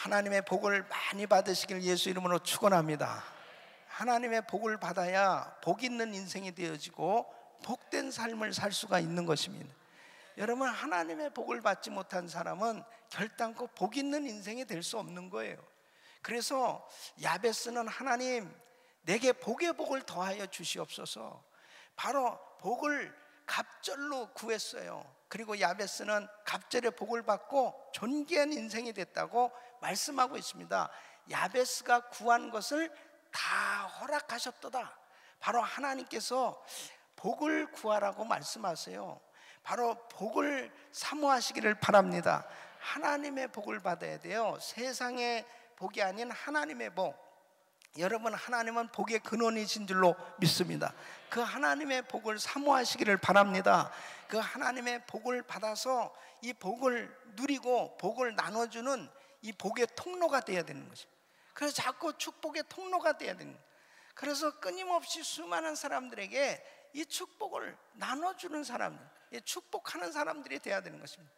하나님의 복을 많이 받으시길 예수 이름으로 축원합니다. 하나님의 복을 받아야 복 있는 인생이 되어지고 복된 삶을 살 수가 있는 것입니다. 여러분, 하나님의 복을 받지 못한 사람은 결단코 복 있는 인생이 될 수 없는 거예요. 그래서 야베스는 하나님, 내게 복의 복을 더하여 주시옵소서, 바로 복을 갑절로 구했어요. 그리고 야베스는 갑절의 복을 받고 존귀한 인생이 됐다고 말씀하고 있습니다. 야베스가 구한 것을 다 허락하셨도다. 바로 하나님께서 복을 구하라고 말씀하세요. 바로 복을 사모하시기를 바랍니다. 하나님의 복을 받아야 돼요. 세상의 복이 아닌 하나님의 복. 여러분, 하나님은 복의 근원이신 줄로 믿습니다. 그 하나님의 복을 사모하시기를 바랍니다. 그 하나님의 복을 받아서 이 복을 누리고 복을 나눠주는 이 복의 통로가 되어야 되는 것입니다. 그래서 자꾸 축복의 통로가 되어야 되는 거예요. 그래서 끊임없이 수많은 사람들에게 이 축복을 나눠주는 사람들, 축복하는 사람들이 되어야 되는 것입니다.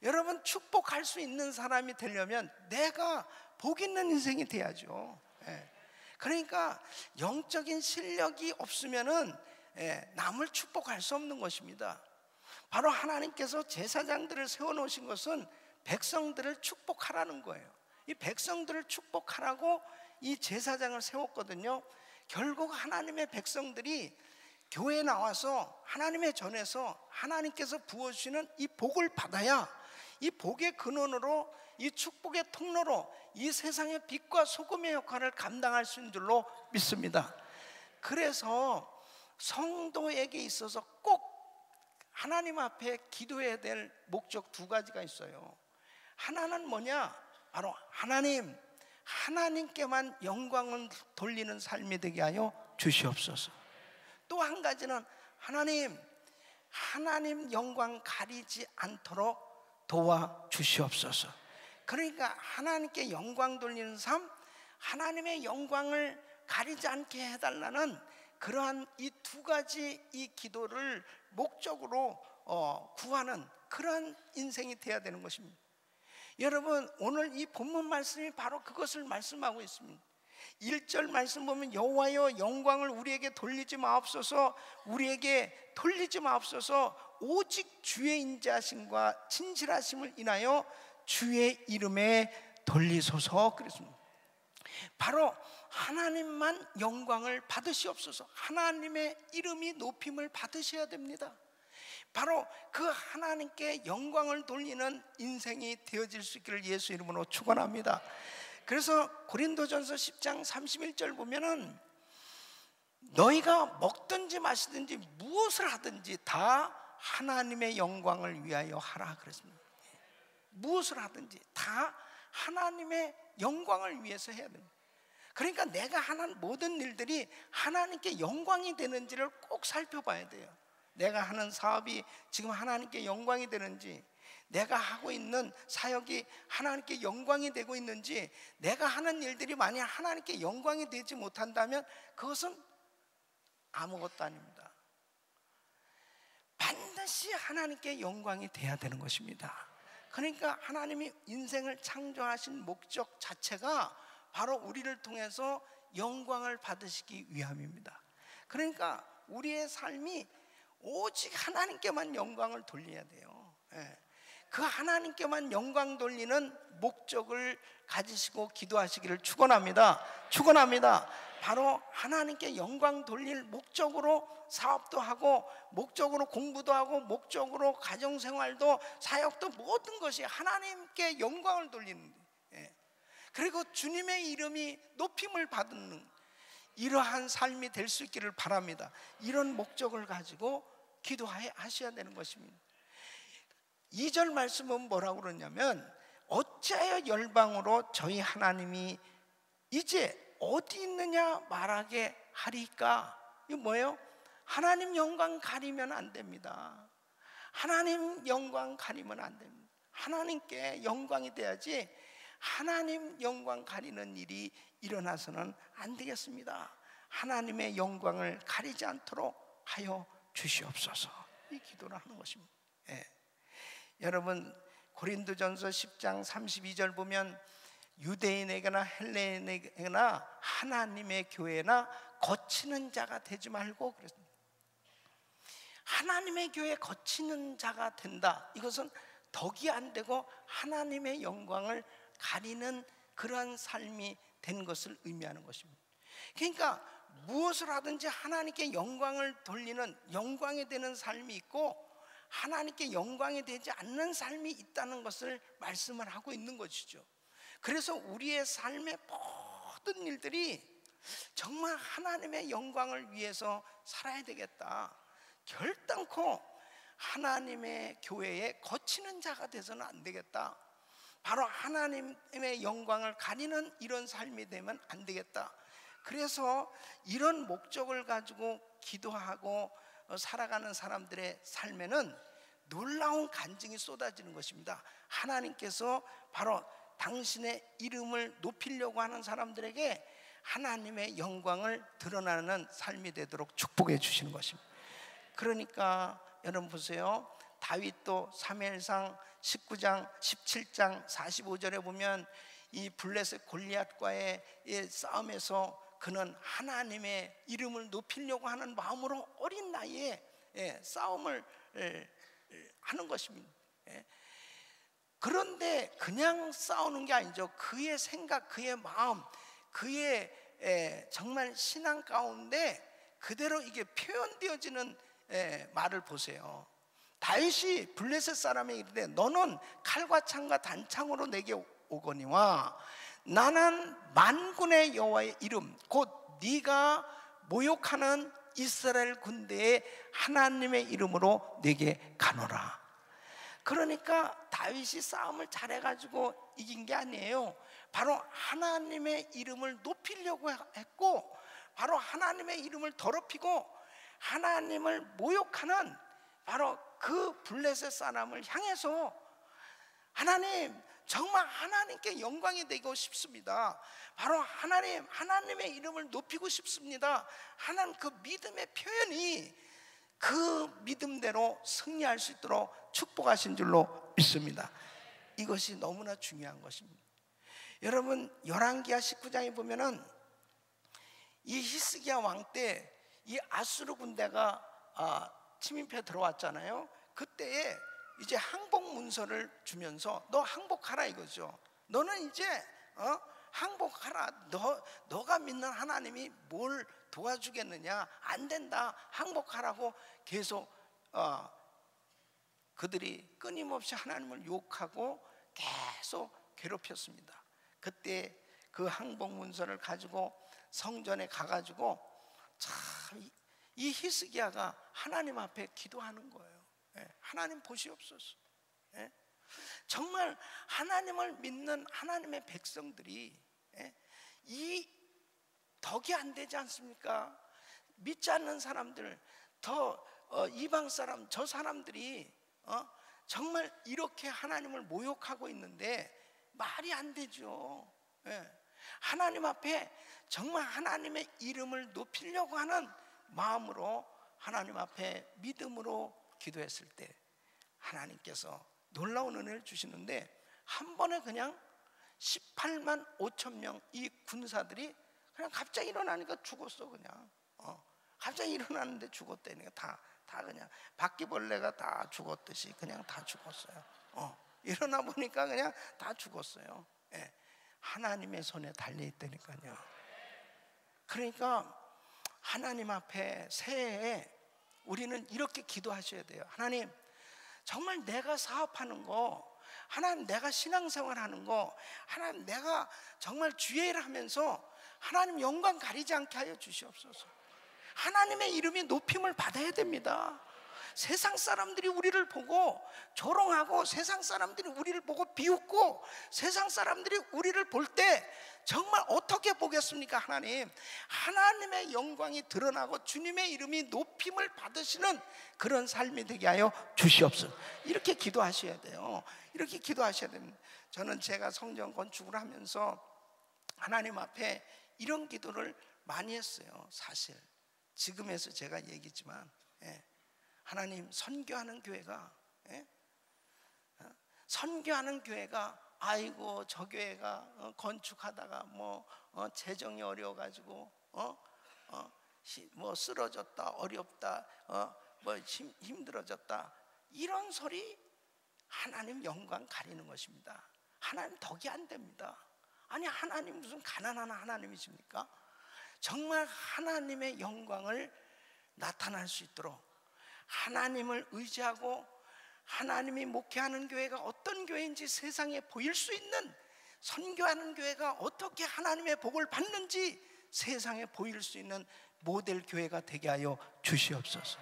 여러분, 축복할 수 있는 사람이 되려면 내가 복 있는 인생이 돼야죠. 그러니까 영적인 실력이 없으면은 남을 축복할 수 없는 것입니다. 바로 하나님께서 제사장들을 세워놓으신 것은 백성들을 축복하라는 거예요. 이 백성들을 축복하라고 이 제사장을 세웠거든요. 결국 하나님의 백성들이 교회에 나와서 하나님의 전에서 하나님께서 부어주시는 이 복을 받아야 이 복의 근원으로, 이 축복의 통로로 이 세상의 빛과 소금의 역할을 감당할 수 있는 줄로 믿습니다. 그래서 성도에게 있어서 꼭 하나님 앞에 기도해야 될 목적 두 가지가 있어요. 하나는 뭐냐? 바로 하나님, 하나님께만 영광을 돌리는 삶이 되게 하여 주시옵소서. 또 한 가지는 하나님, 하나님 영광 가리지 않도록 도와주시옵소서. 그러니까 하나님께 영광 돌리는 삶, 하나님의 영광을 가리지 않게 해달라는 그러한 이 두 가지 이 기도를 목적으로 구하는 그러한 인생이 되어야 되는 것입니다. 여러분, 오늘 이 본문 말씀이 바로 그것을 말씀하고 있습니다. 1절 말씀 보면 여호와여 영광을 우리에게 돌리지 마옵소서, 우리에게 돌리지 마옵소서, 오직 주의 인자하심과 진실하심을 인하여 주의 이름에 돌리소서 그랬습니다. 바로 하나님만 영광을 받으시옵소서. 하나님의 이름이 높임을 받으셔야 됩니다. 바로 그 하나님께 영광을 돌리는 인생이 되어질 수 있기를 예수 이름으로 축원합니다. 그래서 고린도전서 10장 31절 보면은 너희가 먹든지 마시든지 무엇을 하든지 다 하나님의 영광을 위하여 하라 그랬습니다. 무엇을 하든지 다 하나님의 영광을 위해서 해야 됩니다. 그러니까 내가 하는 모든 일들이 하나님께 영광이 되는지를 꼭 살펴봐야 돼요. 내가 하는 사업이 지금 하나님께 영광이 되는지, 내가 하고 있는 사역이 하나님께 영광이 되고 있는지, 내가 하는 일들이 만약 하나님께 영광이 되지 못한다면 그것은 아무것도 아닙니다. 반드시 하나님께 영광이 돼야 되는 것입니다. 그러니까 하나님이 인생을 창조하신 목적 자체가 바로 우리를 통해서 영광을 받으시기 위함입니다. 그러니까 우리의 삶이 오직 하나님께만 영광을 돌려야 돼요. 그 하나님께만 영광 돌리는 목적을 가지시고 기도하시기를 축원합니다. 축원합니다. 바로 하나님께 영광 돌릴 목적으로 사업도 하고, 목적으로 공부도 하고, 목적으로 가정생활도, 사역도, 모든 것이 하나님께 영광을 돌리는 거예요. 그리고 주님의 이름이 높임을 받는 이러한 삶이 될 수 있기를 바랍니다. 이런 목적을 가지고 기도하셔야 되는 것입니다. 2절 말씀은 뭐라고 그러냐면 어찌하여 열방으로 저희 하나님이 이제 어디 있느냐 말하게 하리까. 이거 뭐예요? 하나님 영광 가리면 안 됩니다. 하나님 영광 가리면 안 됩니다. 하나님께 영광이 돼야지 하나님 영광 가리는 일이 일어나서는 안 되겠습니다. 하나님의 영광을 가리지 않도록 하여 주시옵소서. 이 기도를 하는 것입니다. 여러분, 고린도전서 10장 32절 보면 유대인에게나 헬레인에게나 하나님의 교회나 거치는 자가 되지 말고 그랬습니다. 하나님의 교회에 거치는 자가 된다. 이것은 덕이 안 되고 하나님의 영광을 가리는 그러한 삶이 된 것을 의미하는 것입니다. 그러니까 무엇을 하든지 하나님께 영광을 돌리는, 영광이 되는 삶이 있고 하나님께 영광이 되지 않는 삶이 있다는 것을 말씀을 하고 있는 것이죠. 그래서 우리의 삶의 모든 일들이 정말 하나님의 영광을 위해서 살아야 되겠다. 결단코 하나님의 교회에 거치는 자가 돼서는 안 되겠다. 바로 하나님의 영광을 가리는 이런 삶이 되면 안 되겠다. 그래서 이런 목적을 가지고 기도하고 살아가는 사람들의 삶에는 놀라운 간증이 쏟아지는 것입니다. 하나님께서 바로 당신의 이름을 높이려고 하는 사람들에게 하나님의 영광을 드러나는 삶이 되도록 축복해 주시는 것입니다. 그러니까 여러분 보세요. 다윗도 사무엘상 19장 17장 45절에 보면 이 블레셋 골리앗과의 싸움에서 그는 하나님의 이름을 높이려고 하는 마음으로 어린 나이에 싸움을 하는 것입니다. 그런데 그냥 싸우는 게 아니죠. 그의 생각, 그의 마음, 그의 정말 신앙 가운데 그대로 이게 표현되어지는 말을 보세요. 다윗이 블레셋 사람에게 이르되 너는 칼과 창과 단창으로 내게 오거니와 나는 만군의 여호와의 이름 곧 네가 모욕하는 이스라엘 군대의 하나님의 이름으로 내게 가노라. 그러니까 다윗이 싸움을 잘해가지고 이긴 게 아니에요. 바로 하나님의 이름을 높이려고 했고 바로 하나님의 이름을 더럽히고 하나님을 모욕하는 바로 그 블레셋 사람을 향해서 하나님 정말 하나님께 영광이 되고 싶습니다. 바로 하나님의 이름을 높이고 싶습니다. 하나님 그 믿음의 표현이 그 믿음대로 승리할 수 있도록 축복하신 줄로 믿습니다. 이것이 너무나 중요한 것입니다. 여러분 열왕기하 19장에 보면은 이 히스기야 왕 때 이 아수르 군대가 침입해 들어왔잖아요. 그때에 이제 항복 문서를 주면서 너 항복하라 이거죠. 너는 이제 항복하라. 너가 믿는 하나님이 뭘 도와주겠느냐? 안 된다. 항복하라고 계속 그들이 끊임없이 하나님을 욕하고 계속 괴롭혔습니다. 그때 그 항복 문서를 가지고 성전에 가가지고 참 이 히스기야가 하나님 앞에 기도하는 거예요. 하나님 보시옵소서. 정말 하나님을 믿는 하나님의 백성들이 이 덕이 안 되지 않습니까? 믿지 않는 사람들, 이방 사람, 저 사람들이 정말 이렇게 하나님을 모욕하고 있는데 말이 안 되죠. 하나님 앞에 정말 하나님의 이름을 높이려고 하는 마음으로 하나님 앞에 믿음으로 기도했을 때 하나님께서 놀라운 은혜를 주시는데 한 번에 그냥 18만 5천 명 이 군사들이 그냥 갑자기 일어나니까 죽었어. 그냥 갑자기 일어나는데 죽었다니까 다 그냥 바퀴벌레가 다 죽었듯이 그냥 다 죽었어요. 일어나 보니까 그냥 다 죽었어요. 하나님의 손에 달려있다니까요. 그러니까 하나님 앞에 새해에 우리는 이렇게 기도하셔야 돼요. 하나님 정말 내가 사업하는 거, 하나님 내가 신앙생활 하는 거, 하나님 내가 정말 주의를 하면서 하나님 영광 가리지 않게 하여 주시옵소서. 하나님의 이름이 높임을 받아야 됩니다. 세상 사람들이 우리를 보고 조롱하고 세상 사람들이 우리를 보고 비웃고 세상 사람들이 우리를 볼 때 정말 어떻게 보겠습니까? 하나님의 영광이 드러나고 주님의 이름이 높임을 받으시는 그런 삶이 되게 하여 주시옵소서. 이렇게 기도하셔야 돼요. 이렇게 기도하셔야 됩니다. 저는 제가 성전 건축을 하면서 하나님 앞에 이런 기도를 많이 했어요. 사실 지금에서 제가 얘기지만 하나님 선교하는 교회가 선교하는 교회가 아이고 저 교회가 건축하다가 재정이 어려워가지고 뭐 쓰러졌다, 어렵다, 뭐 힘들어졌다, 이런 소리 하나님 영광 가리는 것입니다. 하나님 덕이 안 됩니다. 아니 하나님 무슨 가난한 하나님이십니까? 정말 하나님의 영광을 나타날 수 있도록 하나님을 의지하고 하나님이 목회하는 교회가 어떤 교회인지 세상에 보일 수 있는, 선교하는 교회가 어떻게 하나님의 복을 받는지 세상에 보일 수 있는 모델 교회가 되게 하여 주시옵소서.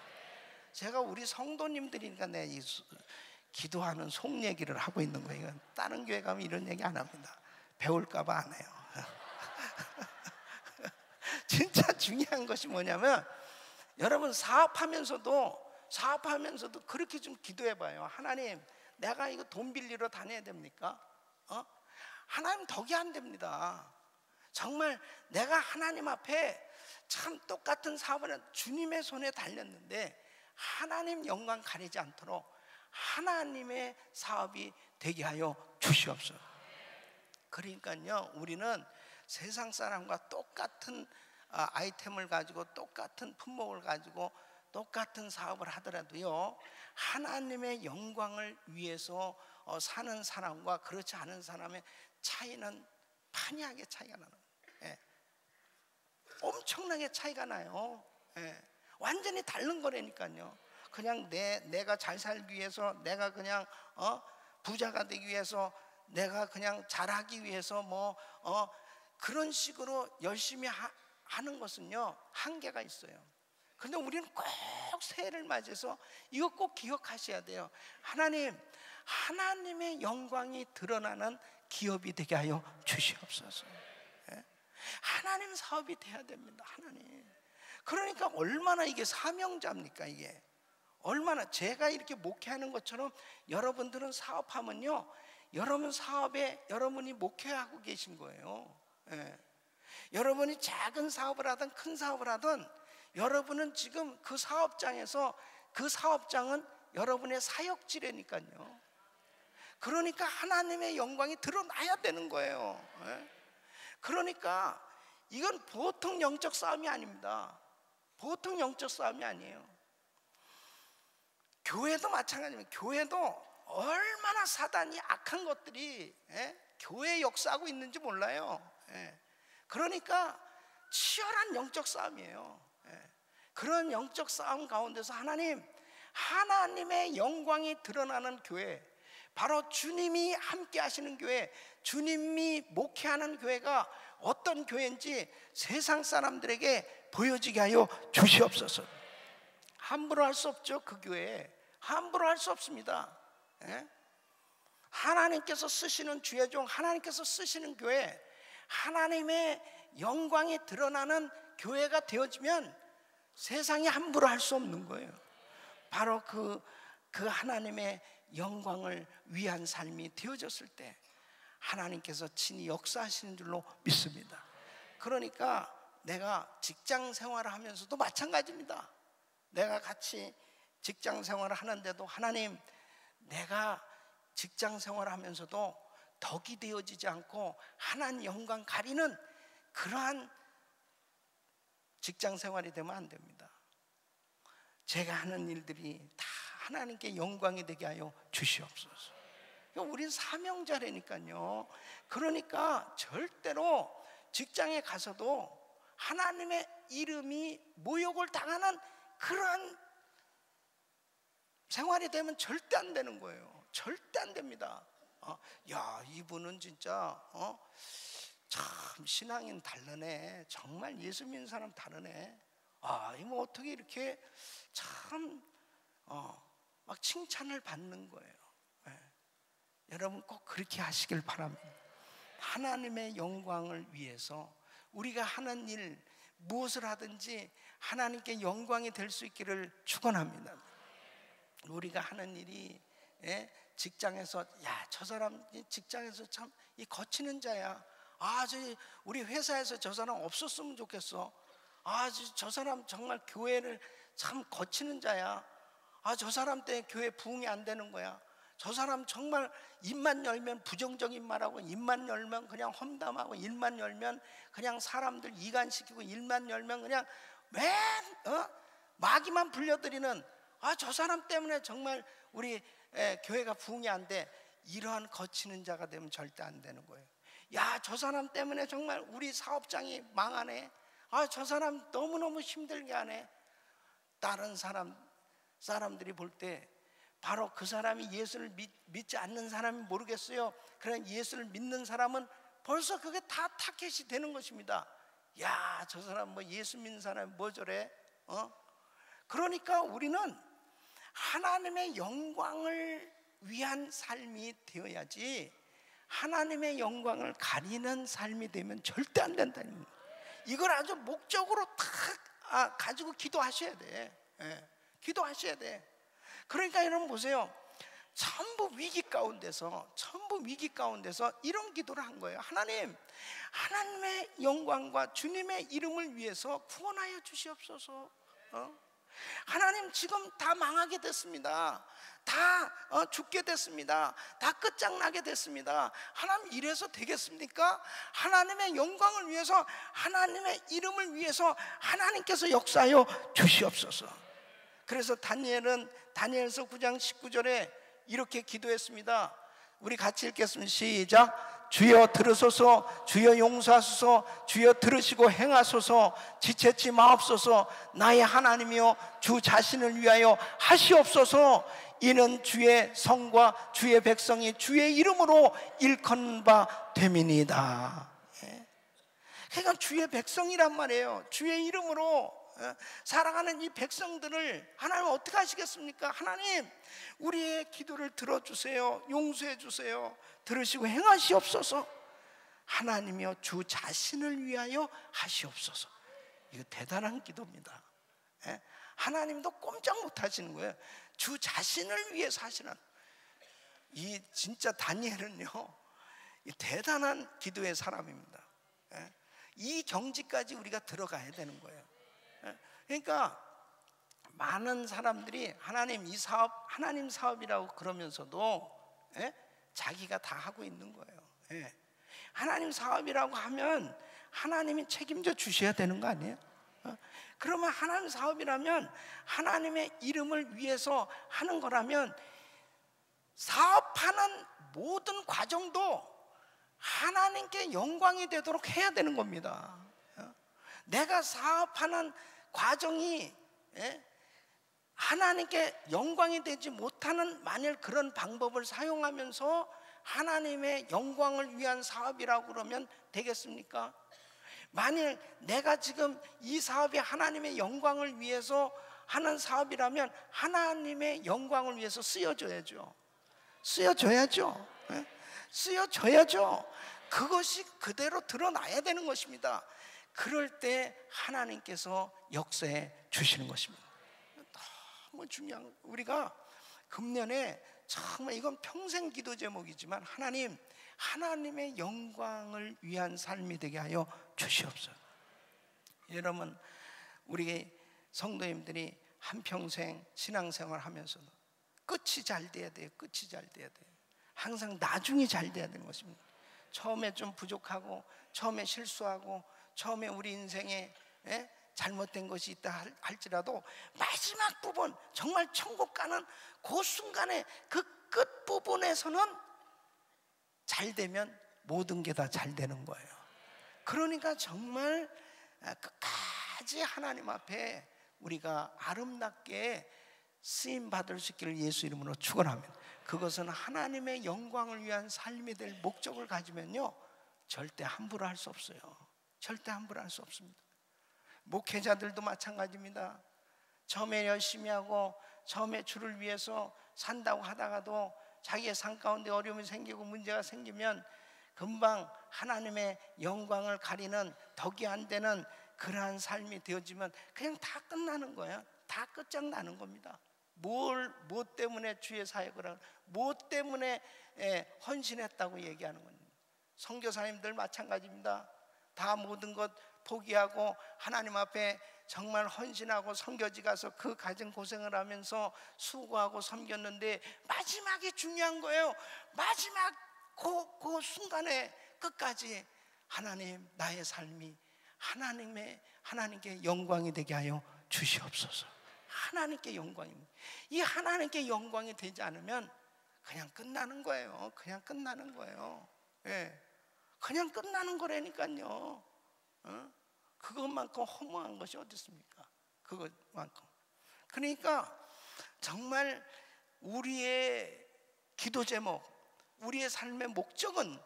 제가 우리 성도님들이니까 내 이 기도하는 속 얘기를 하고 있는 거예요. 다른 교회 가면 이런 얘기 안 합니다. 배울까 봐 안 해요. 진짜 중요한 것이 뭐냐면, 여러분 사업하면서도 그렇게 좀 기도해봐요. 하나님, 내가 이거 돈 빌리러 다녀야 됩니까? 하나님 덕이 안 됩니다. 정말 내가 하나님 앞에 참 똑같은 사업을 주님의 손에 달렸는데 하나님 영광 가리지 않도록 하나님의 사업이 되게 하여 주시옵소서. 그러니까요, 우리는 세상 사람과 똑같은 아이템을 가지고 똑같은 품목을 가지고 똑같은 사업을 하더라도요, 하나님의 영광을 위해서 사는 사람과 그렇지 않은 사람의 차이는 판이하게 차이가 나는 거예요. 엄청나게 차이가 나요. 완전히 다른 거라니까요. 그냥 내가 잘 살기 위해서, 내가 그냥 부자가 되기 위해서, 내가 그냥 잘하기 위해서 그런 식으로 열심히 하는 것은요 한계가 있어요. 그런데 우리는 꼭 새해를 맞이해서 이거 꼭 기억하셔야 돼요. 하나님의 영광이 드러나는 기업이 되게 하여 주시옵소서. 하나님 사업이 돼야 됩니다. 하나님. 그러니까 얼마나 이게 사명자입니까? 이게 얼마나, 제가 이렇게 목회하는 것처럼 여러분들은 사업하면요, 여러분 사업에 여러분이 목회하고 계신 거예요. 여러분이 작은 사업을 하든 큰 사업을 하든 여러분은 지금 그 사업장에서, 그 사업장은 여러분의 사역지라니까요. 그러니까 하나님의 영광이 드러나야 되는 거예요. 그러니까 이건 보통 영적 싸움이 아닙니다. 보통 영적 싸움이 아니에요. 교회도 마찬가지입니다. 교회도 얼마나 사단이 악한 것들이 교회에 역사하고 있는지 몰라요. 그러니까 치열한 영적 싸움이에요. 그런 영적 싸움 가운데서 하나님의 영광이 드러나는 교회, 바로 주님이 함께 하시는 교회, 주님이 목회하는 교회가 어떤 교회인지 세상 사람들에게 보여지게 하여 주시옵소서. 함부로 할 수 없죠. 그 교회 함부로 할 수 없습니다. 하나님께서 쓰시는 주의 종, 하나님께서 쓰시는 교회, 하나님의 영광이 드러나는 교회가 되어지면 세상이 함부로 할 수 없는 거예요. 바로 그 하나님의 영광을 위한 삶이 되어졌을 때 하나님께서 친히 역사하시는 줄로 믿습니다. 그러니까 내가 직장 생활을 하면서도 마찬가지입니다. 내가 같이 직장 생활을 하는데도 하나님, 내가 직장 생활을 하면서도 덕이 되어지지 않고 하나님 영광 가리는 그러한 직장 생활이 되면 안 됩니다. 제가 하는 일들이 다 하나님께 영광이 되게 하여 주시옵소서. 우린 사명자라니까요. 그러니까 절대로 직장에 가서도 하나님의 이름이 모욕을 당하는 그러한 생활이 되면 절대 안 되는 거예요. 절대 안 됩니다. 야, 이분은 진짜 참 신앙인 다르네. 정말 예수 믿는 사람 다르네. 이거 어떻게 이렇게 참 막 칭찬을 받는 거예요. 여러분 꼭 그렇게 하시길 바랍니다. 하나님의 영광을 위해서 우리가 하는 일 무엇을 하든지 하나님께 영광이 될 수 있기를 축원합니다. 우리가 하는 일이 직장에서, 야, 저 사람 직장에서 참 이 거치는 자야. 우리 회사에서 저 사람 없었으면 좋겠어. 저 사람 정말 교회를 참 거치는 자야. 저 사람 때문에 교회 부흥이 안 되는 거야. 저 사람 정말 입만 열면 부정적인 말하고, 입만 열면 그냥 험담하고, 입만 열면 그냥 사람들 이간시키고, 입만 열면 그냥 맨 마귀만 불려드리는, 저 사람 때문에 정말 우리 교회가 부흥이 안 돼. 이러한 거치는 자가 되면 절대 안 되는 거예요. 야, 저 사람 때문에 정말 우리 사업장이 망하네. 저 사람 너무너무 힘들게 하네. 다른 사람들이 볼 때 바로 그 사람이 예수를 믿지 않는 사람이 모르겠어요. 그러나 예수를 믿는 사람은 벌써 그게 다 타겟이 되는 것입니다. 야, 저 사람 뭐 예수 믿는 사람이 뭐 저래? 그러니까 우리는 하나님의 영광을 위한 삶이 되어야지, 하나님의 영광을 가리는 삶이 되면 절대 안 된다는 거예요. 이걸 아주 목적으로 딱 가지고 기도하셔야 돼. 기도하셔야 돼. 그러니까 여러분 보세요. 전부 위기 가운데서 이런 기도를 한 거예요. 하나님의 영광과 주님의 이름을 위해서 구원하여 주시옵소서. 하나님, 지금 다 망하게 됐습니다. 다 죽게 됐습니다. 다 끝장나게 됐습니다. 하나님, 이래서 되겠습니까? 하나님의 영광을 위해서, 하나님의 이름을 위해서 하나님께서 역사하여 주시옵소서. 그래서 다니엘서 9장 19절에 이렇게 기도했습니다. 우리 같이 읽겠습니다. 시작. 주여 들으소서, 주여 용서하소서, 주여 들으시고 행하소서, 지체치 마옵소서. 나의 하나님이여, 주 자신을 위하여 하시옵소서. 이는 주의 성과 주의 백성이 주의 이름으로 일컫는 바 됨이니이다. 그러니까 주의 백성이란 말이에요. 주의 이름으로 살아가는 이 백성들을 하나님 어떻게 하시겠습니까? 하나님, 우리의 기도를 들어주세요. 용서해 주세요. 들으시고 행하시옵소서. 하나님이여, 주 자신을 위하여 하시옵소서. 이거 대단한 기도입니다. 하나님도 꼼짝 못 하시는 거예요. 주 자신을 위해서 하시는, 이 진짜 다니엘은요, 이 대단한 기도의 사람입니다. 이 경지까지 우리가 들어가야 되는 거예요. 그러니까 많은 사람들이 하나님 이 사업, 하나님 사업이라고 그러면서도 자기가 다 하고 있는 거예요. 하나님 사업이라고 하면 하나님이 책임져 주셔야 되는 거 아니에요? 그러면 하나님 사업이라면, 하나님의 이름을 위해서 하는 거라면, 사업하는 모든 과정도 하나님께 영광이 되도록 해야 되는 겁니다. 내가 사업하는 과정이 하나님께 영광이 되지 못하는, 만일 그런 방법을 사용하면서 하나님의 영광을 위한 사업이라고 그러면 되겠습니까? 만일 내가 지금 이 사업이 하나님의 영광을 위해서 하는 사업이라면 하나님의 영광을 위해서 쓰여져야죠. 쓰여져야죠. 그것이 그대로 드러나야 되는 것입니다. 그럴 때 하나님께서 역사해 주시는 것입니다. 너무 중요한, 우리가 금년에 정말, 이건 평생 기도 제목이지만, 하나님의 영광을 위한 삶이 되게 하여 주시옵소서. 여러분, 우리 성도님들이 한평생 신앙생활 하면서도 끝이 잘 돼야 돼요. 끝이 잘 돼야 돼요. 항상 나중이 잘 돼야 되는 것입니다. 처음에 좀 부족하고, 처음에 실수하고, 처음에 우리 인생에 잘못된 것이 있다 할지라도 마지막 부분, 정말 천국 가는 그 순간에 그 끝부분에서는 잘 되면 모든 게 다 잘 되는 거예요. 그러니까 정말 끝까지 하나님 앞에 우리가 아름답게 쓰임 받을 수 있기를 예수 이름으로 축원합니다. 그것은 하나님의 영광을 위한 삶이 될 목적을 가지면요, 절대 함부로 할 수 없어요. 절대 함부로 할 수 없습니다. 목회자들도 마찬가지입니다. 처음에 열심히 하고, 처음에 주를 위해서 산다고 하다가도 자기의 삶 가운데 어려움이 생기고 문제가 생기면 금방 하나님의 영광을 가리는, 덕이 안 되는 그러한 삶이 되어지면 그냥 다 끝나는 거예요. 다 끝장나는 겁니다. 뭐 때문에 주의 사역을 하고, 뭐 때문에 헌신했다고 얘기하는 겁니다. 선교사님들 마찬가지입니다. 다 모든 것 포기하고 하나님 앞에 정말 헌신하고 선교지 가서 그 가정 고생을 하면서 수고하고 섬겼는데 마지막에 중요한 거예요. 마지막 그 순간에 끝까지 하나님, 나의 삶이 하나님께 영광이 되게 하여 주시옵소서. 하나님께 영광입니다. 이 하나님께 영광이 되지 않으면 그냥 끝나는 거예요. 그냥 끝나는 거예요. 예, 그냥 끝나는 거라니까요. 그것만큼 허무한 것이 어디 있습니까? 그것만큼. 그러니까 정말 우리의 기도 제목, 우리의 삶의 목적은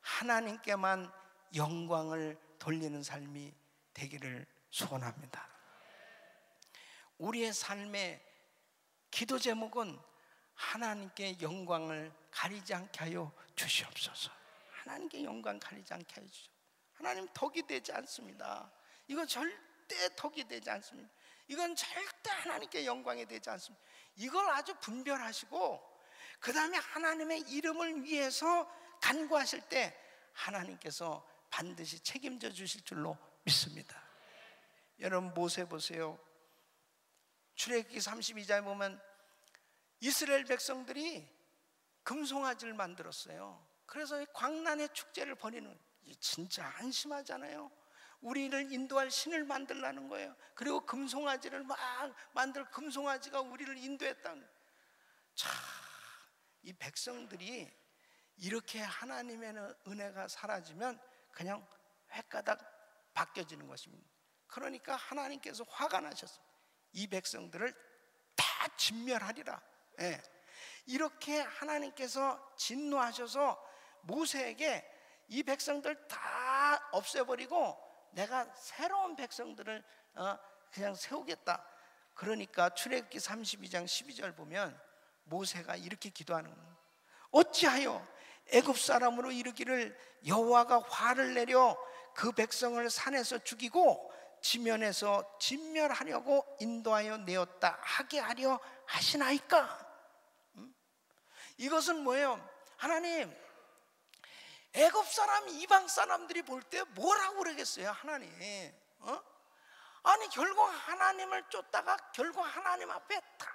하나님께만 영광을 돌리는 삶이 되기를 소원합니다. 우리의 삶의 기도 제목은 하나님께 영광을 가리지 않게 하여 주시옵소서. 하나님께 영광 가리지 않게 하여 주시옵소서. 하나님 덕이 되지 않습니다. 이건 절대 덕이 되지 않습니다. 이건 절대 하나님께 영광이 되지 않습니다. 이걸 아주 분별하시고 그 다음에 하나님의 이름을 위해서 간구하실 때 하나님께서 반드시 책임져 주실 줄로 믿습니다. 여러분 모세 보세요. 출애굽기 32장에 보면 이스라엘 백성들이 금송아지를 만들었어요. 그래서 광란의 축제를 벌이는, 진짜 한심하잖아요. 우리를 인도할 신을 만들라는 거예요. 그리고 금송아지를 막 만들, 금송아지가 우리를 인도했다는. 참, 이 백성들이 이렇게 하나님의 은혜가 사라지면 그냥 획가닥 바뀌어지는 것입니다. 그러니까 하나님께서 화가 나셨습니다. 이 백성들을 다 진멸하리라. 예. 이렇게 하나님께서 진노하셔서 모세에게 이 백성들 다 없애버리고 내가 새로운 백성들을 그냥 세우겠다. 그러니까 출애굽기 32장 12절 보면 모세가 이렇게 기도하는 거예요. 어찌하여 애굽 사람으로 이르기를 여호와가 화를 내려 그 백성을 산에서 죽이고 지면에서 진멸하려고 인도하여 내었다 하게 하려 하시나이까? 이것은 뭐예요? 하나님, 애굽 사람, 이방 사람들이 볼 때 뭐라고 그러겠어요? 하나님, 아니 결국 하나님을 쫓다가 결국 하나님 앞에 다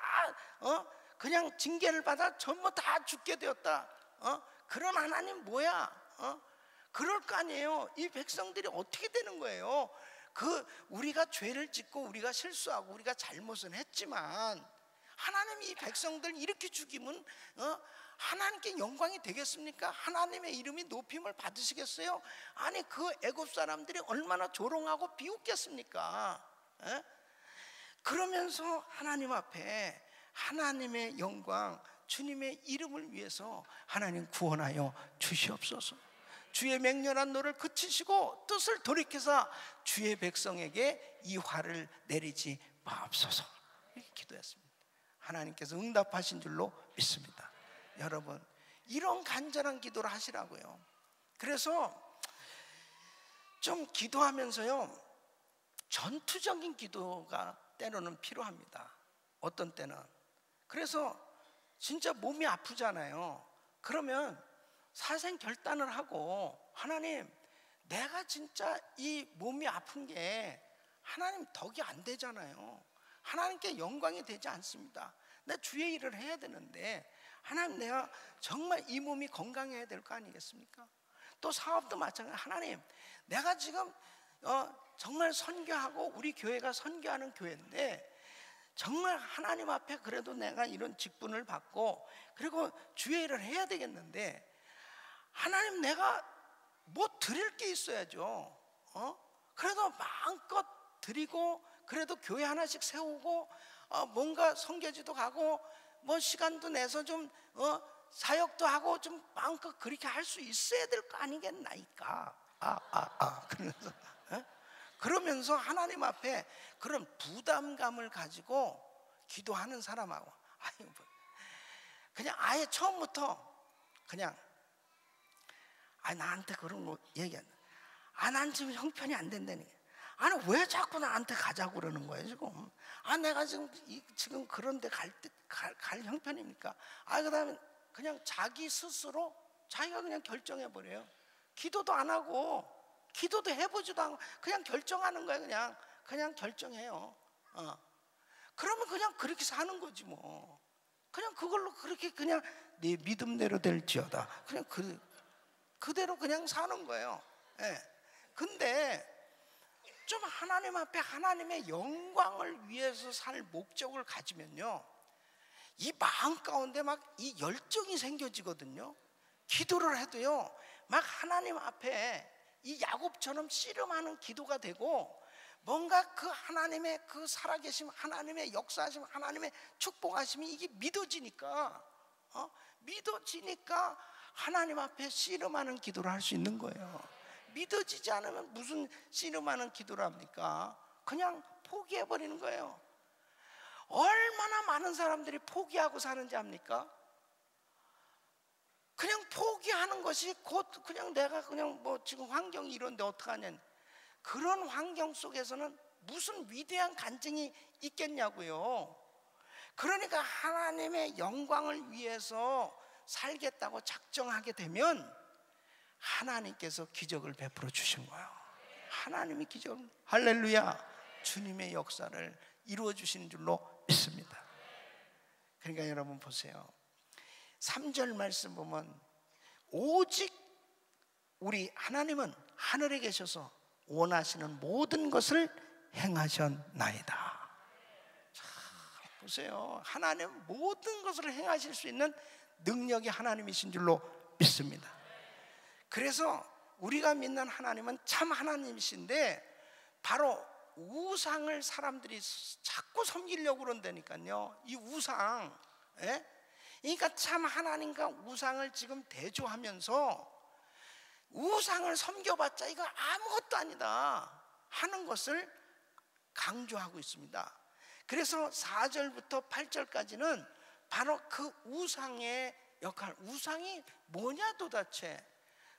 그냥 징계를 받아 전부 다 죽게 되었다. 그런 하나님 뭐야? 그럴 거 아니에요. 이 백성들이 어떻게 되는 거예요? 우리가 죄를 짓고 우리가 실수하고 우리가 잘못은 했지만 하나님이 이 백성들 이렇게 죽이면 하나님께 영광이 되겠습니까? 하나님의 이름이 높임을 받으시겠어요? 아니 그 애굽 사람들이 얼마나 조롱하고 비웃겠습니까? 그러면서 하나님 앞에 하나님의 영광, 주님의 이름을 위해서 하나님 구원하여 주시옵소서. 주의 맹렬한 노를 그치시고 뜻을 돌이켜서 주의 백성에게 이 화를 내리지 마옵소서. 이렇게 기도했습니다. 하나님께서 응답하신 줄로 믿습니다. 여러분 이런 간절한 기도를 하시라고요. 그래서 좀 기도하면서요 전투적인 기도가 때로는 필요합니다. 어떤 때는. 그래서 진짜 몸이 아프잖아요. 그러면 사생 결단을 하고 하나님, 내가 진짜 이 몸이 아픈 게 하나님 덕이 안 되잖아요. 하나님께 영광이 되지 않습니다. 내 주의 일을 해야 되는데 하나님, 내가 정말 이 몸이 건강해야 될 거 아니겠습니까? 또 사업도 마찬가지. 하나님, 내가 지금 정말 선교하고 우리 교회가 선교하는 교회인데 정말 하나님 앞에 그래도 내가 이런 직분을 받고 그리고 주의 일을 해야 되겠는데 하나님, 내가 뭐 드릴 게 있어야죠. 그래도 마음껏 드리고 그래도 교회 하나씩 세우고 뭔가 선교지도 가고 뭐 시간도 내서 좀 사역도 하고 좀 마음껏 그렇게 할 수 있어야 될 거 아니겠나이까. 그러면서 하나님 앞에 그런 부담감을 가지고 기도하는 사람하고 그냥 아예 처음부터 그냥 나한테 그런 거 얘기한다. 난 지금 형편이 안 된다니까. 아니 왜 자꾸 나한테 가자고 그러는 거예요 지금? 내가 지금 그런데 갈 형편입니까? 그다음에 그냥 자기 스스로 자기가 그냥 결정해 버려요. 기도도 안 하고 기도도 해보지도 않고 그냥 결정하는 거예요. 그냥 결정해요. 그러면 그냥 그렇게 사는 거지 뭐. 그냥 그걸로 그렇게 그냥 네 믿음대로 될지어다. 그냥 그대로 그냥 사는 거예요. 예. 근데 좀 하나님 앞에 하나님의 영광을 위해서 살 목적을 가지면요, 이 마음 가운데 막 이 열정이 생겨지거든요. 기도를 해도요, 막 하나님 앞에 이 야곱처럼 씨름하는 기도가 되고, 뭔가 그 하나님의 그 살아계심, 하나님의 역사하심, 하나님의 축복하심이 이게 믿어지니까 하나님 앞에 씨름하는 기도를 할 수 있는 거예요. 믿어지지 않으면 무슨 씨름하는 기도를 합니까? 그냥 포기해버리는 거예요. 얼마나 많은 사람들이 포기하고 사는지 압니까? 그냥 포기하는 것이 곧 그냥 내가 그냥 뭐 지금 환경이 이런데 어떡하냐, 그런 환경 속에서는 무슨 위대한 간증이 있겠냐고요. 그러니까 하나님의 영광을 위해서 살겠다고 작정하게 되면 하나님께서 기적을 베풀어 주신 거예요. 하나님이 기적을, 할렐루야, 주님의 역사를 이루어 주시는 줄로 믿습니다. 그러니까 여러분 보세요. 3절 말씀 보면 오직 우리 하나님은 하늘에 계셔서 원하시는 모든 것을 행하셨나이다. 자, 보세요. 하나님 모든 것을 행하실 수 있는 능력이 하나님이신 줄로 믿습니다. 그래서 우리가 믿는 하나님은 참 하나님이신데, 바로 우상을 사람들이 자꾸 섬기려고 그런다니까요. 이 우상, 그러니까 참 하나님과 우상을 지금 대조하면서 우상을 섬겨봤자 이거 아무것도 아니다 하는 것을 강조하고 있습니다. 그래서 4절부터 8절까지는 바로 그 우상의 역할, 우상이 뭐냐 도대체,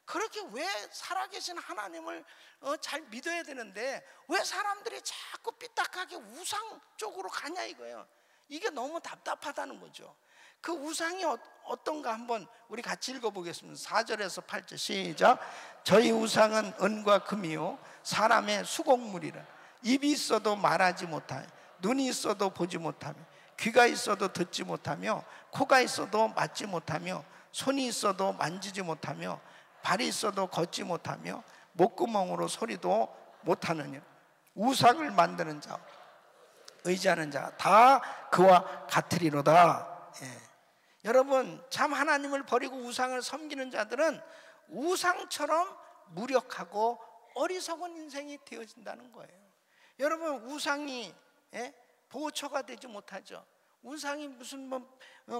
그렇게 왜 살아계신 하나님을 잘 믿어야 되는데 왜 사람들이 자꾸 삐딱하게 우상 쪽으로 가냐 이거예요. 이게 너무 답답하다는 거죠. 그 우상이 어떤가 한번 우리 같이 읽어보겠습니다. 4절에서 8절 시작. 저희 우상은 은과 금이요 사람의 수곡물이라. 입이 있어도 말하지 못하며, 눈이 있어도 보지 못하며, 귀가 있어도 듣지 못하며, 코가 있어도 맞지 못하며, 손이 있어도 만지지 못하며, 발이 있어도 걷지 못하며, 목구멍으로 소리도 못하느냐. 우상을 만드는 자, 의지하는 자 다 그와 같으리로다. 여러분, 참 하나님을 버리고 우상을 섬기는 자들은 우상처럼 무력하고 어리석은 인생이 되어진다는 거예요. 여러분, 우상이 보초가 되지 못하죠. 우상이 무슨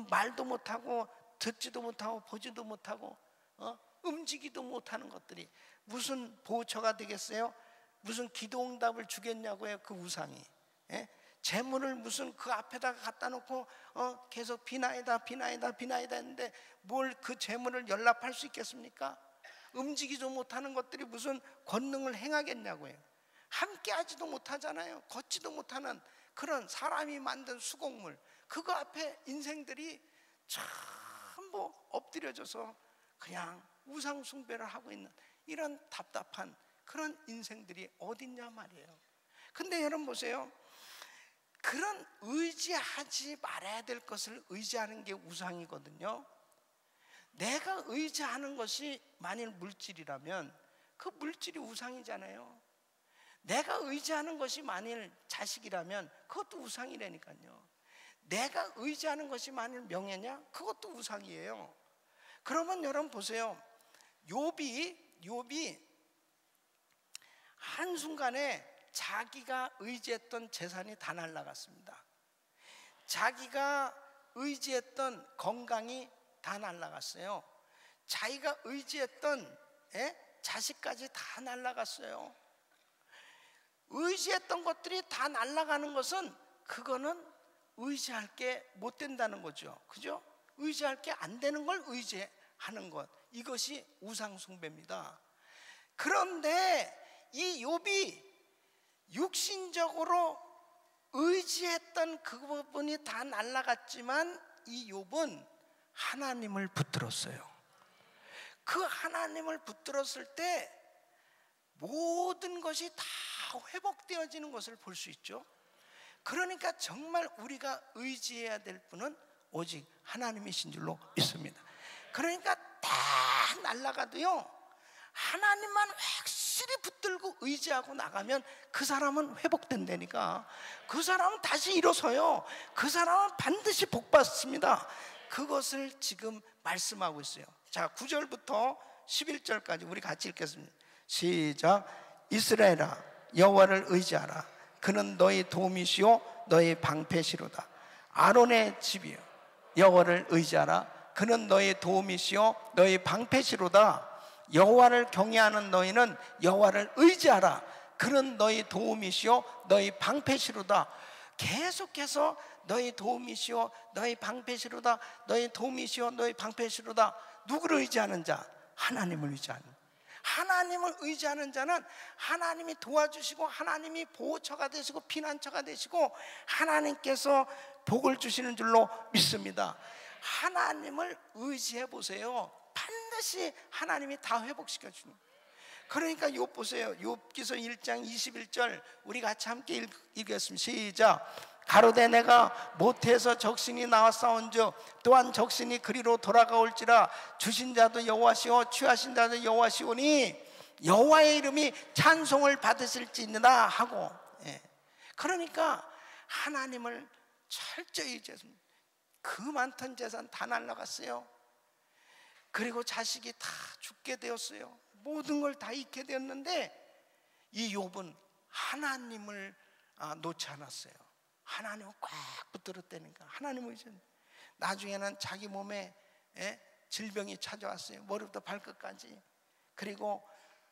말도 못하고 듣지도 못하고 보지도 못하고 움직이도 못하는 것들이 무슨 보초가 되겠어요? 무슨 기도응답을 주겠냐고요, 그 우상이. 재물을 무슨 그 앞에다가 갖다 놓고 계속 비나이다 했는데 뭘 그 재물을 연락할 수 있겠습니까? 움직이지도 못하는 것들이 무슨 권능을 행하겠냐고요. 함께 하지도 못하잖아요. 걷지도 못하는 그런 사람이 만든 수곡물, 그거 앞에 인생들이 전부 엎드려져서 그냥 우상 숭배를 하고 있는 이런 답답한 그런 인생들이 어딨냐 말이에요. 근데 여러분 보세요. 그런 의지하지 말아야 될 것을 의지하는 게 우상이거든요. 내가 의지하는 것이 만일 물질이라면 그 물질이 우상이잖아요. 내가 의지하는 것이 만일 자식이라면 그것도 우상이라니까요. 내가 의지하는 것이 만일 명예냐? 그것도 우상이에요. 그러면 여러분 보세요. 욥이 한순간에 자기가 의지했던 재산이 다 날아갔습니다. 자기가 의지했던 건강이 다 날아갔어요. 자기가 의지했던 자식까지 다 날아갔어요. 의지했던 것들이 다 날아가는 것은 그거는 의지할 게 못 된다는 거죠. 그죠? 의지할 게 안 되는 걸 의지하는 것, 이것이 우상 숭배입니다. 그런데 이 욥이 육신적으로 의지했던 그 부분이 다 날아갔지만 이 욥은 하나님을 붙들었어요. 그 하나님을 붙들었을 때 모든 것이 다 회복되어지는 것을 볼 수 있죠. 그러니까 정말 우리가 의지해야 될 분은 오직 하나님이신 줄로 믿습니다. 그러니까 다 날아가도요, 하나님만 확실히 붙들고 의지하고 나가면 그 사람은 회복된다니까. 그 사람은 다시 일어서요. 그 사람은 반드시 복받습니다. 그것을 지금 말씀하고 있어요. 자, 9절부터 11절까지 우리 같이 읽겠습니다. 시작. 이스라엘아, 여호와를 의지하라. 그는 너희 도움이시오 너희 방패시로다. 아론의 집이여, 여호와를 의지하라. 그는 너희 도움이시오 너희 방패시로다. 여호와를 경외하는 너희는 여호와를 의지하라. 그는 너희 도움이시오 너희 방패시로다. 계속해서 너희 도움이시오 너희 방패시로다, 너희 도움이시오 너희 방패시로다. 누구를 의지하는 자? 하나님을 의지하는. 하나님을 의지하는 자는 하나님이 도와주시고 하나님이 보호처가 되시고 피난처가 되시고 하나님께서 복을 주시는 줄로 믿습니다. 하나님을 의지해 보세요. 반드시 하나님이 다 회복시켜 주는. 그러니까 욥 보세요. 욥기서 1장 21절 우리 같이 함께 읽겠습니다. 시작. 가로되 내가 모태에서 적신이 나왔사온즉 또한 적신이 그리로 돌아가올지라. 주신 자도 여호와시오 취하신 자도 여호와시오니 여호와의 이름이 찬송을 받으실지니라 하고. 그러니까 하나님을 철저히 의지했습니다. 그 많던 재산 다 날라갔어요. 그리고 자식이 다 죽게 되었어요. 모든 걸 다 잃게 되었는데 이 욥은 하나님을 놓지 않았어요. 하나님을 꽉 붙들었다니까. 하나님을 의지했어요. 나중에는 자기 몸에 질병이 찾아왔어요. 머리부터 발끝까지. 그리고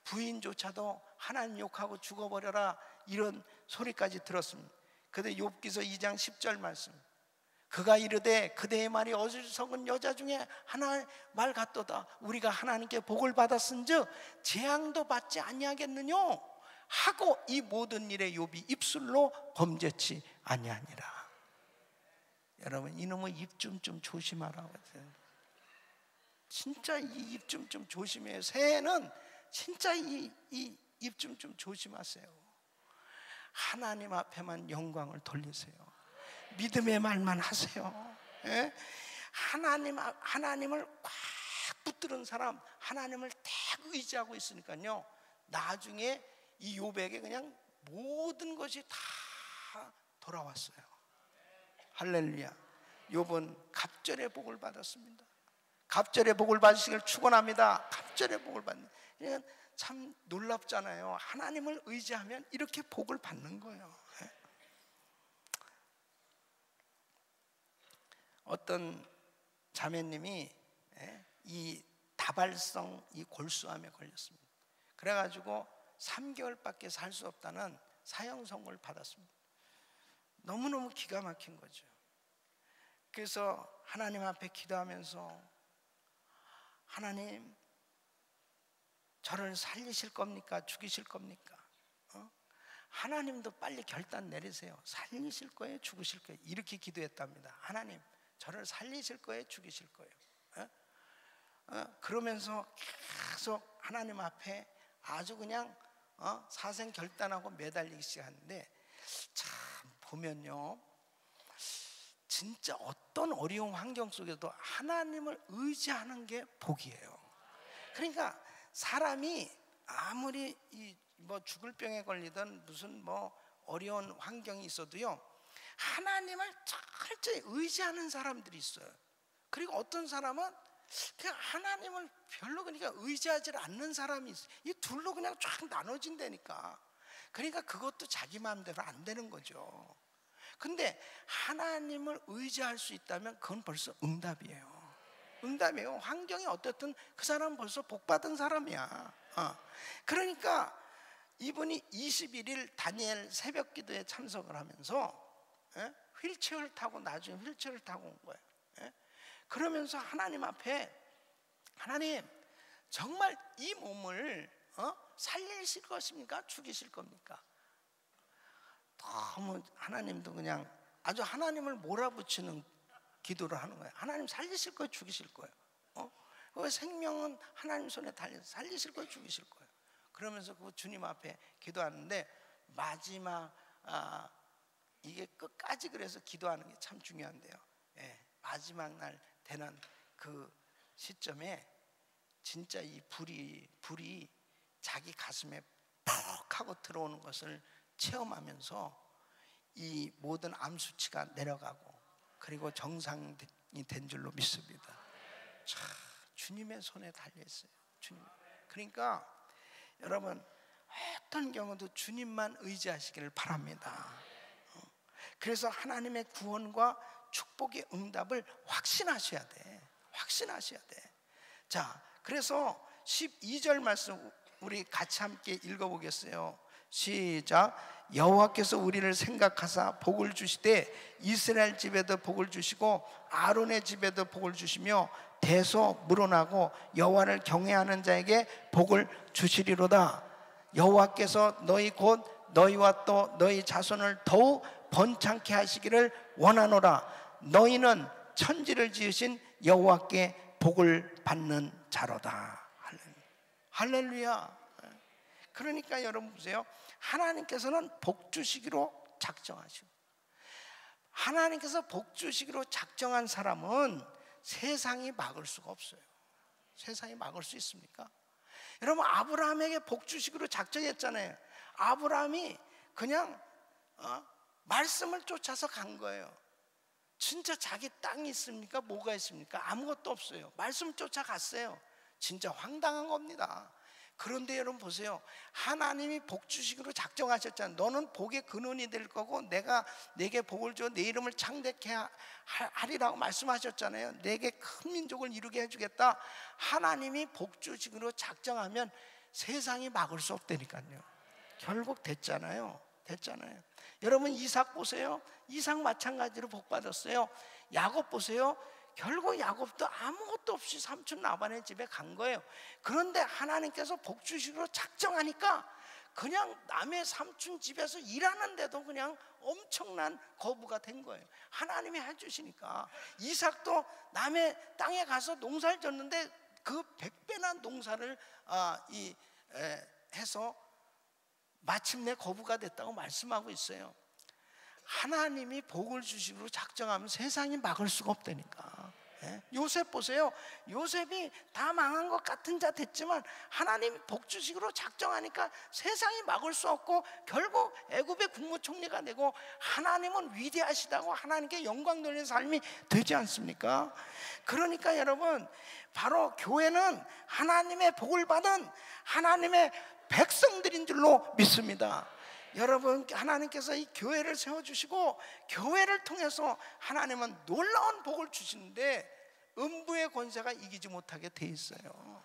부인조차도 하나님 욕하고 죽어버려라 이런 소리까지 들었습니다. 그런데 욥기서 2장 10절 말씀. 그가 이르되 그대의 말이 어리석은 여자 중에 하나의 말 같도다. 우리가 하나님께 복을 받았은즉 재앙도 받지 아니하겠느뇨 하고 이 모든 일에 욥이 입술로 범죄치 아니하니라. 여러분, 이놈의 입 좀 조심하라고. 진짜 이 입 좀 조심해요. 새해는 진짜 이 입 좀 조심하세요. 하나님 앞에만 영광을 돌리세요. 믿음의 말만 하세요. 예? 하나님을 꽉 붙들은 사람, 하나님을 딱 의지하고 있으니까요, 나중에 이 욥에게 그냥 모든 것이 다 돌아왔어요. 할렐루야. 욥은 갑절의 복을 받았습니다. 갑절의 복을 받으시길 축원합니다. 갑절의 복을 받는. 참 놀랍잖아요. 하나님을 의지하면 이렇게 복을 받는 거예요. 어떤 자매님이 이 다발성 이 골수암에 걸렸습니다. 그래가지고 3개월밖에 살 수 없다는 사형 선고를 받았습니다. 너무너무 기가 막힌 거죠. 그래서 하나님 앞에 기도하면서 하나님, 저를 살리실 겁니까? 죽이실 겁니까? 하나님도 빨리 결단 내리세요. 살리실 거예요? 죽으실 거예요? 이렇게 기도했답니다. 하나님, 저를 살리실 거예요? 죽이실 거예요? 그러면서 계속 하나님 앞에 아주 그냥 사생 결단하고 매달리기 시작하는데, 참 보면요, 진짜 어떤 어려운 환경 속에도 하나님을 의지하는 게 복이에요. 그러니까 사람이 아무리 뭐 죽을 병에 걸리든 무슨 뭐 어려운 환경이 있어도요, 하나님을 철저히 의지하는 사람들이 있어요. 그리고 어떤 사람은 그냥 하나님을 별로 그러니까 의지하지 않는 사람이 있어요. 이 둘로 그냥 쫙 나눠진다니까. 그러니까 그것도 자기 마음대로 안 되는 거죠. 근데 하나님을 의지할 수 있다면 그건 벌써 응답이에요. 응답이에요. 환경이 어떻든 그 사람은 벌써 복받은 사람이야. 그러니까 이분이 21일 다니엘 새벽 기도에 참석을 하면서 휠체어를 타고 나중에 휠체어를 타고 온 거예요. 그러면서 하나님 앞에, 하나님, 정말 이 몸을 살리실 것입니까? 죽이실 겁니까? 너무 하나님도 그냥 아주 하나님을 몰아붙이는 기도를 하는 거예요. 하나님 살리실 거예요? 죽이실 거예요? 생명은 하나님 손에 달려서 살리실 거예요? 죽이실 거예요? 그러면서 그 주님 앞에 기도하는데 마지막 이게 끝까지 그래서 기도하는 게 참 중요한데요. 예, 마지막 날 되는 그 시점에 진짜 이 불이 자기 가슴에 퍽 하고 들어오는 것을 체험하면서 이 모든 암 수치가 내려가고 그리고 정상이 된 줄로 믿습니다. 참 주님의 손에 달려 있어요. 주님. 그러니까 여러분 어떤 경우도 주님만 의지하시기를 바랍니다. 그래서 하나님의 구원과 축복의 응답을 확신하셔야 돼. 확신하셔야 돼. 자, 그래서 12절 말씀 우리 같이 함께 읽어보겠어요. 시작. 여호와께서 우리를 생각하사 복을 주시되 이스라엘 집에도 복을 주시고 아론의 집에도 복을 주시며 대소 물어나고 여호와를 경외하는 자에게 복을 주시리로다. 여호와께서 너희 곧 너희와 또 너희 자손을 더욱 번창케 하시기를 원하노라. 너희는 천지를 지으신 여호와께 복을 받는 자로다. 할렐루야. 그러니까 여러분 보세요. 하나님께서는 복 주시기로 작정하시고, 하나님께서 복 주시기로 작정한 사람은 세상이 막을 수가 없어요. 세상이 막을 수 있습니까? 여러분 아브라함에게 복 주시기로 작정했잖아요. 아브라함이 그냥 말씀을 쫓아서 간 거예요. 진짜 자기 땅이 있습니까? 뭐가 있습니까? 아무것도 없어요. 말씀 쫓아갔어요. 진짜 황당한 겁니다. 그런데 여러분 보세요. 하나님이 복 주시기로 작정하셨잖아요. 너는 복의 근원이 될 거고 내가 내게 복을 줘 내 이름을 창대케 하리라고 말씀하셨잖아요. 내게 큰 민족을 이루게 해주겠다. 하나님이 복 주시기로 작정하면 세상이 막을 수 없다니까요. 결국 됐잖아요. 여러분 이삭 보세요. 이삭 마찬가지로 복 받았어요. 야곱 보세요. 결국 야곱도 아무것도 없이 삼촌 라반의 집에 간 거예요. 그런데 하나님께서 복 주시기로 작정하니까 그냥 남의 삼촌 집에서 일하는데도 그냥 엄청난 거부가 된 거예요. 하나님이 해주시니까. 이삭도 남의 땅에 가서 농사를 졌는데 그 100배나 농사를 해서 마침내 거부가 됐다고 말씀하고 있어요. 하나님이 복을 주시기로 작정하면 세상이 막을 수가 없다니까. 요셉 보세요. 요셉이 다 망한 것 같은 자 됐지만 하나님이 복 주시기로 작정하니까 세상이 막을 수 없고 결국 애굽의 국무총리가 되고 하나님은 위대하시다고 하나님께 영광 돌리는 삶이 되지 않습니까? 그러니까 여러분 바로 교회는 하나님의 복을 받은 하나님의 백성들인 줄로 믿습니다. 여러분 하나님께서 이 교회를 세워주시고 교회를 통해서 하나님은 놀라운 복을 주시는데 음부의 권세가 이기지 못하게 돼 있어요.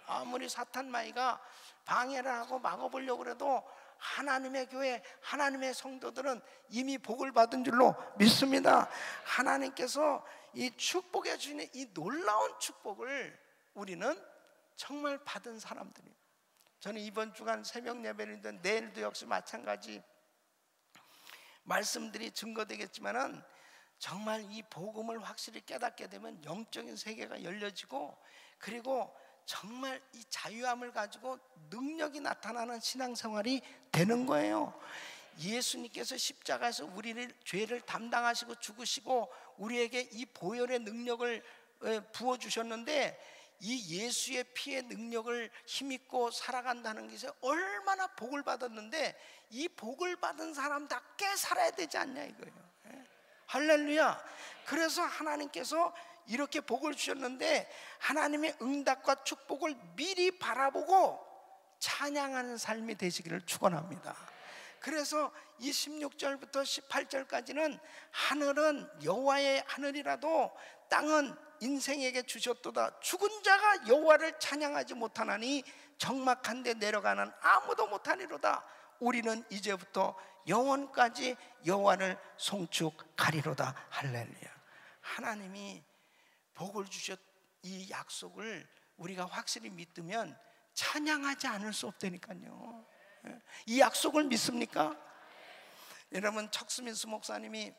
아무리 사탄마귀가 방해를 하고 막아보려고 해도 하나님의 교회, 하나님의 성도들은 이미 복을 받은 줄로 믿습니다. 하나님께서 이 축복해 주시는 이 놀라운 축복을 우리는 정말 받은 사람들입니다. 저는 이번 주간 새벽 예배를 내일도 역시 마찬가지 말씀들이 증거되겠지만은 정말 이 복음을 확실히 깨닫게 되면 영적인 세계가 열려지고 그리고 정말 이 자유함을 가지고 능력이 나타나는 신앙생활이 되는 거예요. 예수님께서 십자가에서 우리를 죄를 담당하시고 죽으시고 우리에게 이 보혈의 능력을 부어주셨는데 이 예수의 피의 능력을 힘입고 살아간다는 것이 얼마나 복을 받았는데 이 복을 받은 사람답게 살아야 되지 않냐 이거예요. 할렐루야. 그래서 하나님께서 이렇게 복을 주셨는데 하나님의 응답과 축복을 미리 바라보고 찬양하는 삶이 되시기를 축원합니다. 그래서 이 16절부터 18절까지는 하늘은 여호와의 하늘이라도 땅은 인생에게 주셨도다. 죽은 자가 여호와를 찬양하지 못하나니 적막한 데 내려가는 아무도 못하리로다. 우리는 이제부터 영원까지 여호와를 송축하리로다. 할렐루야. 하나님이 복을 주셨 이 약속을 우리가 확실히 믿으면 찬양하지 않을 수 없다니까요. 이 약속을 믿습니까? 여러분 척스민스 목사님이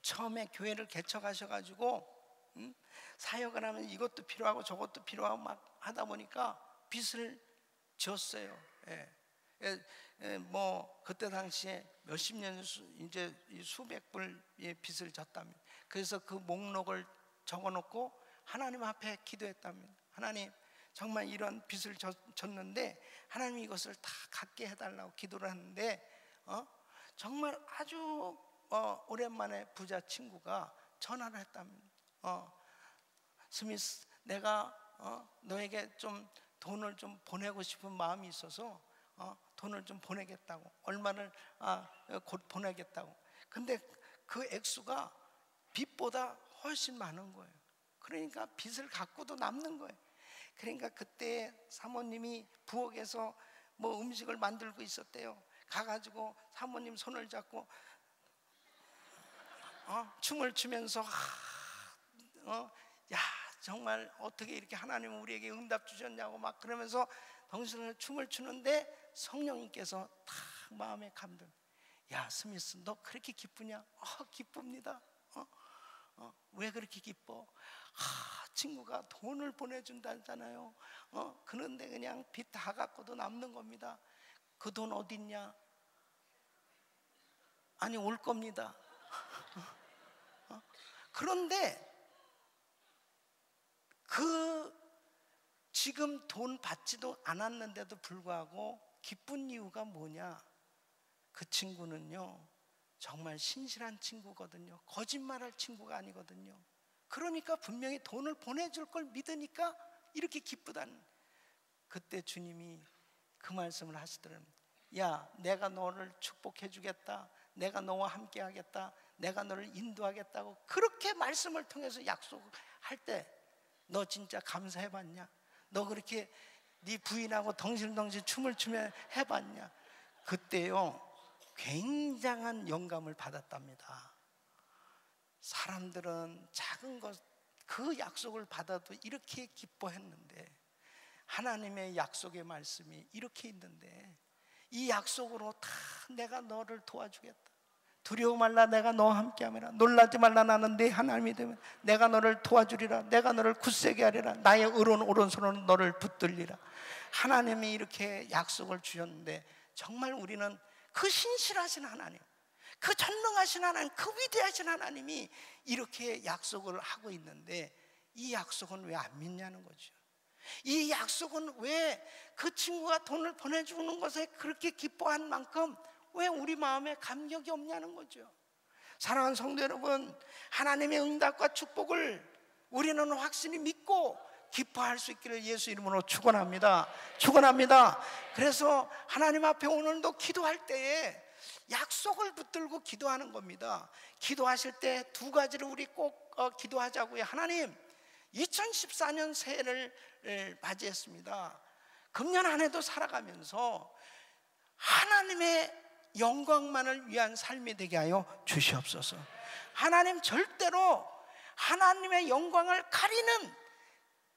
처음에 교회를 개척하셔가지고 사역을 하면 이것도 필요하고 저것도 필요하고 막 하다 보니까 빚을 지었어요. 예. 뭐 그때 당시에 몇십 년 이제 수백 불의 빚을 졌답니다. 그래서 그 목록을 적어놓고 하나님 앞에 기도했답니다. 하나님, 정말 이런 빚을 졌는데 하나님 이것을 다 갚게 해달라고 기도를 하는데 정말 아주 오랜만에 부자 친구가 전화를 했답니다. 스미스, 내가 너에게 좀 돈을 좀 보내고 싶은 마음이 있어서 돈을 좀 보내겠다고, 얼마를 곧 보내겠다고. 근데 그 액수가 빚보다 훨씬 많은 거예요. 그러니까 빚을 갖고도 남는 거예요. 그러니까 그때 사모님이 부엌에서 뭐 음식을 만들고 있었대요. 가가지고 사모님 손을 잡고 춤을 추면서 야, 정말 어떻게 이렇게 하나님은 우리에게 응답 주셨냐고 막 그러면서 덩신을 춤을 추는데 성령님께서 탁 마음에 감동. 야, 스미스, 너 그렇게 기쁘냐? 기쁩니다. 왜 그렇게 기뻐? 친구가 돈을 보내준다잖아요. 그런데 그냥 빚 다 갖고도 남는 겁니다. 그 돈 어딨냐? 아니, 올 겁니다. 그런데 지금 돈 받지도 않았는데도 불구하고 기쁜 이유가 뭐냐? 그 친구는요, 정말 신실한 친구거든요. 거짓말할 친구가 아니거든요. 그러니까 분명히 돈을 보내줄 걸 믿으니까 이렇게 기쁘다는. 그때 주님이 그 말씀을 하시더라고요. 야, 내가 너를 축복해 주겠다, 내가 너와 함께 하겠다, 내가 너를 인도하겠다고 그렇게 말씀을 통해서 약속할 때 너 진짜 감사해봤냐? 너 그렇게 네 부인하고 덩실덩실 춤을 추며 해봤냐? 그때요, 굉장한 영감을 받았답니다. 사람들은 작은 것, 그 약속을 받아도 이렇게 기뻐했는데, 하나님의 약속의 말씀이 이렇게 있는데, 이 약속으로 다 내가 너를 도와주겠다, 두려워 말라, 내가 너와 함께하리라, 놀라지 말라, 나는 네 하나님이 되면 내가 너를 도와주리라, 내가 너를 굳세게 하리라, 나의 의로운 오른손으로 너를 붙들리라. 하나님이 이렇게 약속을 주셨는데, 정말 우리는 그 신실하신 하나님, 그 전능하신 하나님, 그 위대하신 하나님이 이렇게 약속을 하고 있는데 이 약속은 왜 안 믿냐는 거죠. 이 약속은 왜 그 친구가 돈을 보내주는 것에 그렇게 기뻐한 만큼 왜 우리 마음에 감격이 없냐는 거죠. 사랑하는 성도 여러분, 하나님의 응답과 축복을 우리는 확실히 믿고 기뻐할 수 있기를 예수 이름으로 축원합니다. 축원합니다. 그래서 하나님 앞에 오늘도 기도할 때에 약속을 붙들고 기도하는 겁니다. 기도하실 때 두 가지를 우리 꼭 기도하자고요. 하나님, 2014년 새해를 맞이했습니다. 금년 한 해도 살아가면서 하나님의 영광만을 위한 삶이 되게 하여 주시옵소서. 하나님, 절대로 하나님의 영광을 가리는,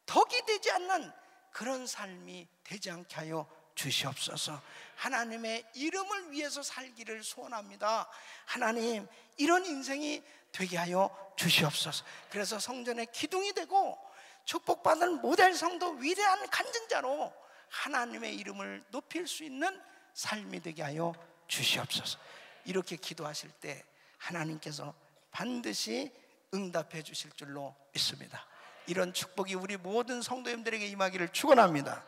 덕이 되지 않는 그런 삶이 되지 않게 하여 주시옵소서. 하나님의 이름을 위해서 살기를 소원합니다. 하나님, 이런 인생이 되게 하여 주시옵소서. 그래서 성전의 기둥이 되고 축복받은 모델 성도, 위대한 간증자로 하나님의 이름을 높일 수 있는 삶이 되게 하여 주시옵소서. 이렇게 기도하실 때 하나님께서 반드시 응답해 주실 줄로 믿습니다. 이런 축복이 우리 모든 성도님들에게 임하기를 축원합니다.